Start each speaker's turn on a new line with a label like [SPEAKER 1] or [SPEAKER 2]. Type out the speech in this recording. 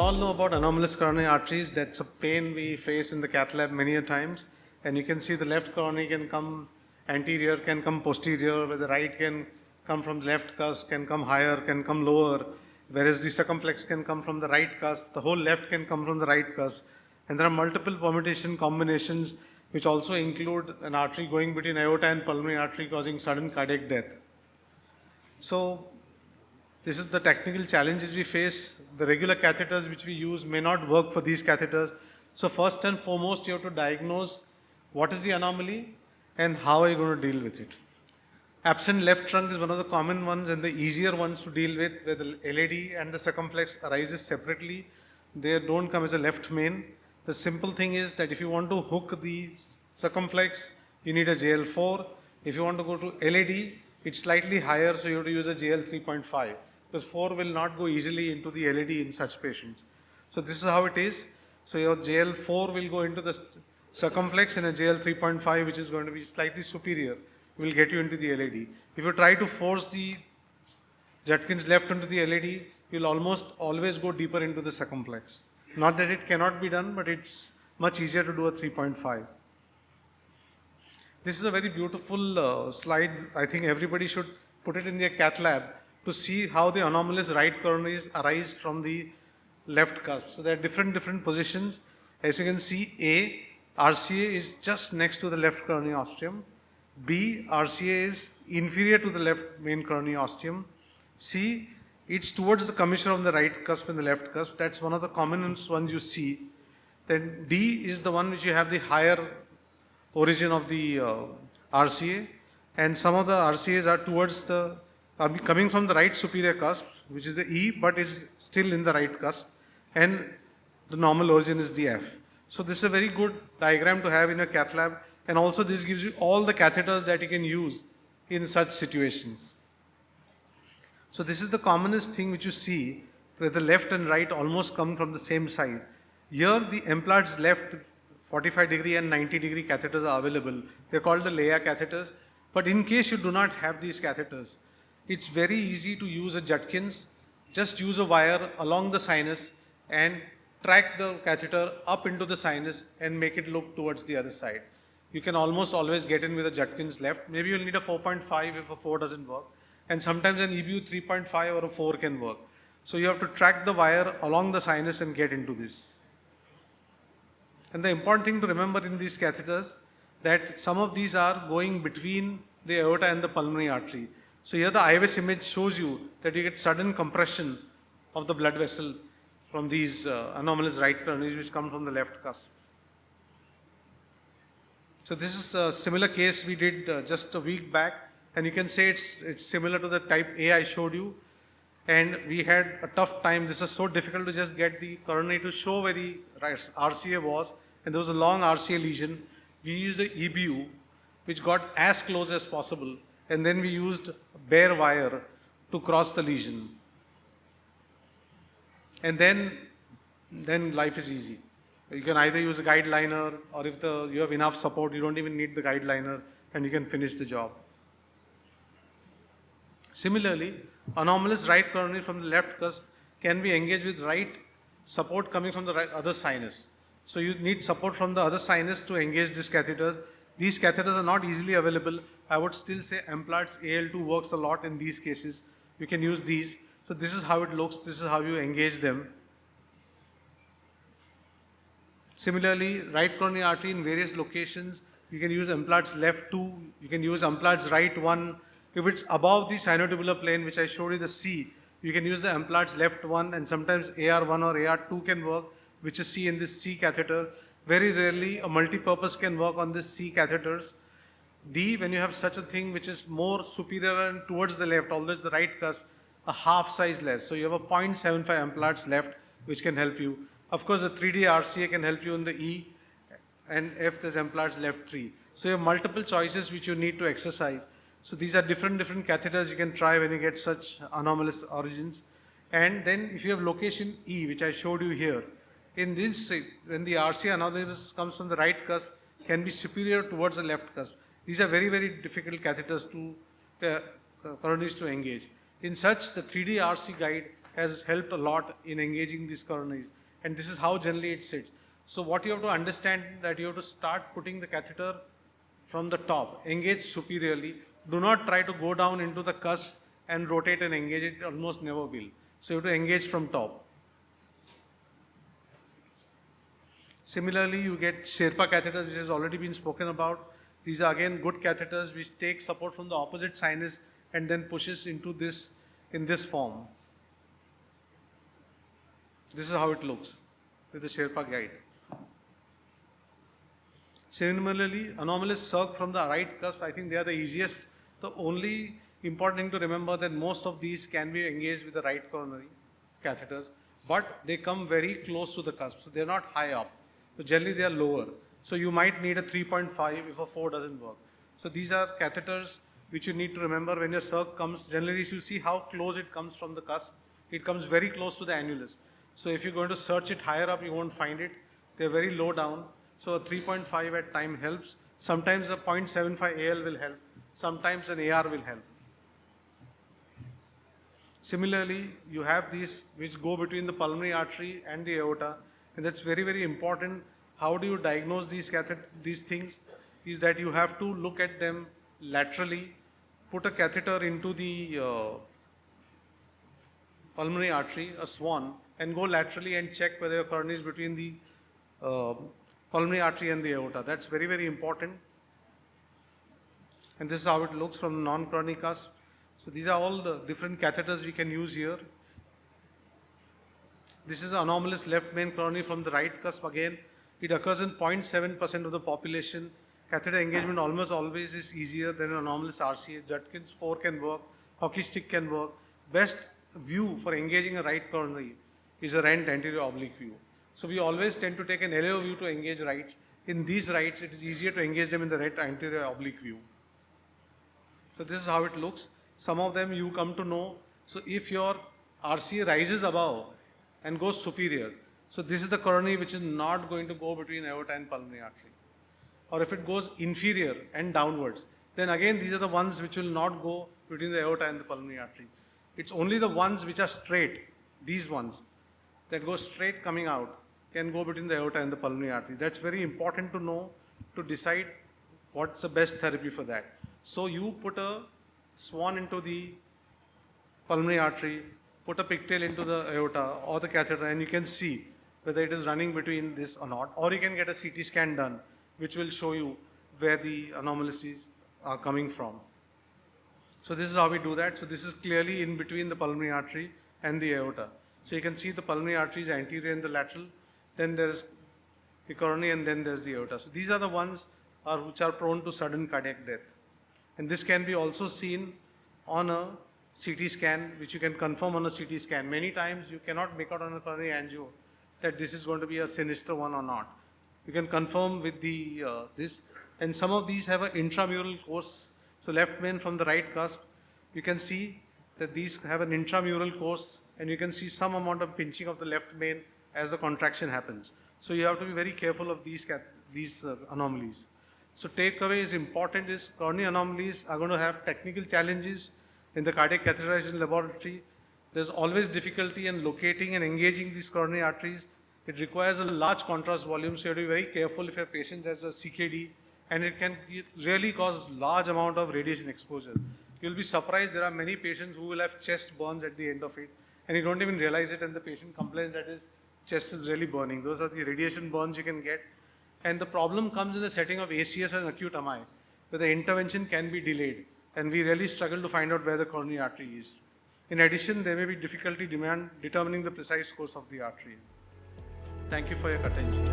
[SPEAKER 1] all know about anomalous coronary arteries. That's a pain we face in the cath lab many a times. And you can see the left coronary can come anterior, can come posterior, where the right can come from the left cusp, can come higher, can come lower, whereas the circumflex can come from the right cusp, the whole left can come from the right cusp. And there are multiple permutation combinations which also include an artery going between aorta and pulmonary artery causing sudden cardiac death. So this is the technical challenges we face. The regular catheters which we use may not work for these catheters. So first and foremost, you have to diagnose what is the anomaly and how are you going to deal with it. Absent left trunk is one of the common ones and the easier ones to deal with, where the LAD and the circumflex arises separately. They don't come as a left main. The simple thing is that if you want to hook the circumflex, you need a JL4. If you want to go to LAD, it's slightly higher, so you have to use a JL 3.5. Because 4 will not go easily into the LAD in such patients. So this is how it is. So your JL4 will go into the circumflex and a JL 3.5 which is going to be slightly superior will get you into the LAD. If you try to force the Judkins left into the LAD, you'll almost always go deeper into the circumflex. Not that it cannot be done, but it's much easier to do a 3.5. This is a very beautiful slide. I think everybody should put it in their cath lab to see how the anomalous right coronaries arise from the left cusp. So there are different positions. As you can see, A, RCA is just next to the left coronary ostium. B, RCA is inferior to the left main coronary ostium. C, it's towards the commissure of the right cusp and the left cusp. That's one of the commonest ones you see. Then D is the one which you have the higher origin of the RCA, and some of the RCAs are towards the coming from the right superior cusp, which is the E, but is still in the right cusp, and the normal origin is the F. So this is a very good diagram to have in a cath lab, and also this gives you all the catheters that you can use in such situations. So this is the commonest thing which you see, where the left and right almost come from the same side. Here the Emplart's left 45 degree and 90 degree catheters are available. They're called the LAA catheters. But in case you do not have these catheters, it's very easy to use a Judkins. Just use a wire along the sinus and track the catheter up into the sinus and make it look towards the other side. You can almost always get in with a Judkins left. Maybe you'll need a 4.5 if a 4 doesn't work. And sometimes an EBU 3.5 or a 4 can work. So you have to track the wire along the sinus and get into this. And the important thing to remember in these catheters that some of these are going between the aorta and the pulmonary artery. So here the IVS image shows you that you get sudden compression of the blood vessel from these anomalous right coronaries which come from the left cusp. So this is a similar case we did just a week back, and you can say it's similar to the type A I showed you. And we had a tough time. This is so difficult to just get the coronary to show where the RCA was, and there was a long RCA lesion. We used the EBU, which got as close as possible, and then we used bare wire to cross the lesion. And then life is easy. You can either use a guide liner, or if you have enough support, you don't even need the guide liner, and you can finish the job. Similarly, anomalous right coronary from the left cusp can be engaged with right support coming from the other sinus. So you need support from the other sinus to engage this catheter. These catheters are not easily available. I would still say Emplart's AL2 works a lot in these cases. You can use these. So this is how it looks. This is how you engage them. Similarly, right coronary artery in various locations, you can use Emplart's left 2. You can use Emplart's right 1. If it's above the sinotubular plane, which I showed you the C, you can use the Emplart's left 1, and sometimes AR1 or AR2 can work, which is C in this C catheter. Very rarely a multi-purpose can work on this C catheters. D, when you have such a thing which is more superior and towards the left, although it's the right cusp, a half size less. So you have a 0.75 Emplart's left, which can help you. Of course, the 3D RCA can help you in the E, and F, there's Emplart's left 3. So you have multiple choices which you need to exercise. So these are different catheters you can try when you get such anomalous origins. And then if you have location E, which I showed you here, in this, when the RCA anomalous comes from the right cusp, can be superior towards the left cusp. These are very difficult catheters to coronaries to engage. In such, the 3D RC guide has helped a lot in engaging these coronaries. and this is how generally it sits. So what you have to understand that you have to start putting the catheter from the top, engage superiorly. Do not try to go down into the cusp and rotate and engage it, almost never will. So you have to engage from top. Similarly, you get Sherpa catheters, which has already been spoken about. These are again good catheters which take support from the opposite sinus and then pushes into this in this form. This is how it looks with the Sherpa guide. Similarly, anomalous circ from the right cusp, I think they are the easiest. The only important thing to remember that most of these can be engaged with the right coronary catheters, but they come very close to the cusp, so they are not high up. So generally they are lower. So you might need a 3.5 if a 4 doesn't work. So these are catheters which you need to remember when your circ comes. Generally you see how close it comes from the cusp. It comes very close to the annulus. So if you're going to search it higher up, you won't find it. They're very low down. So a 3.5 at time helps. Sometimes a 0.75 AL will help. Sometimes an AR will help. Similarly, you have these which go between the pulmonary artery and the aorta, and that's very, very important. How do you diagnose these things? Is that you have to look at them laterally, put a catheter into the pulmonary artery, a swan, and go laterally and check whether your coronary is between the pulmonary artery and the aorta. That's very, very important. And this is how it looks from the non-coronary cusp. So these are all the different catheters we can use here. This is anomalous left main coronary from the right cusp again. It occurs in 0.7% of the population. Catheter engagement almost always is easier than anomalous RCA. Judkins 4 can work, hockey stick can work. Best view for engaging a right coronary is a rent anterior oblique view. So we always tend to take an LAO view to engage rights. In these rights, it is easier to engage them in the right anterior oblique view. So this is how it looks. Some of them you come to know. So if your RCA rises above and goes superior, so this is the coronary which is not going to go between aorta and pulmonary artery. Or if it goes inferior and downwards, then again these are the ones which will not go between the aorta and the pulmonary artery. It's only the ones which are straight, these ones, that go straight coming out, can go between the aorta and the pulmonary artery. That's very important to know to decide what's the best therapy for that. So you put a swan into the pulmonary artery, put a pigtail into the aorta or the catheter, and you can see whether it is running between this or not. Or you can get a CT scan done, which will show you where the anomalies are coming from. So this is how we do that. So this is clearly in between the pulmonary artery and the aorta. So you can see the pulmonary artery is anterior and the lateral, then there's the coronary, and then there's the aorta. So these are the ones which are prone to sudden cardiac death. And this can be also seen on a CT scan, which you can confirm on a CT scan. Many times you cannot make out on a coronary angio that this is going to be a sinister one or not. You can confirm with the this, and some of these have an intramural course. So left main from the right cusp, you can see that these have an intramural course, and you can see some amount of pinching of the left main as the contraction happens. So you have to be very careful of these anomalies. So takeaway is important is coronary anomalies are going to have technical challenges in the cardiac catheterization laboratory. There's always difficulty in locating and engaging these coronary arteries. It requires a large contrast volume, so you have to be very careful if your patient has a CKD, and it can really cause large amount of radiation exposure. You'll be surprised, there are many patients who will have chest burns at the end of it, and you don't even realize it, and the patient complains that his chest is really burning. Those are the radiation burns you can get. And the problem comes in the setting of ACS and acute MI, where the intervention can be delayed, and we really struggle to find out where the coronary artery is. In addition, there may be difficulty determining the precise course of the artery. Thank you for your attention.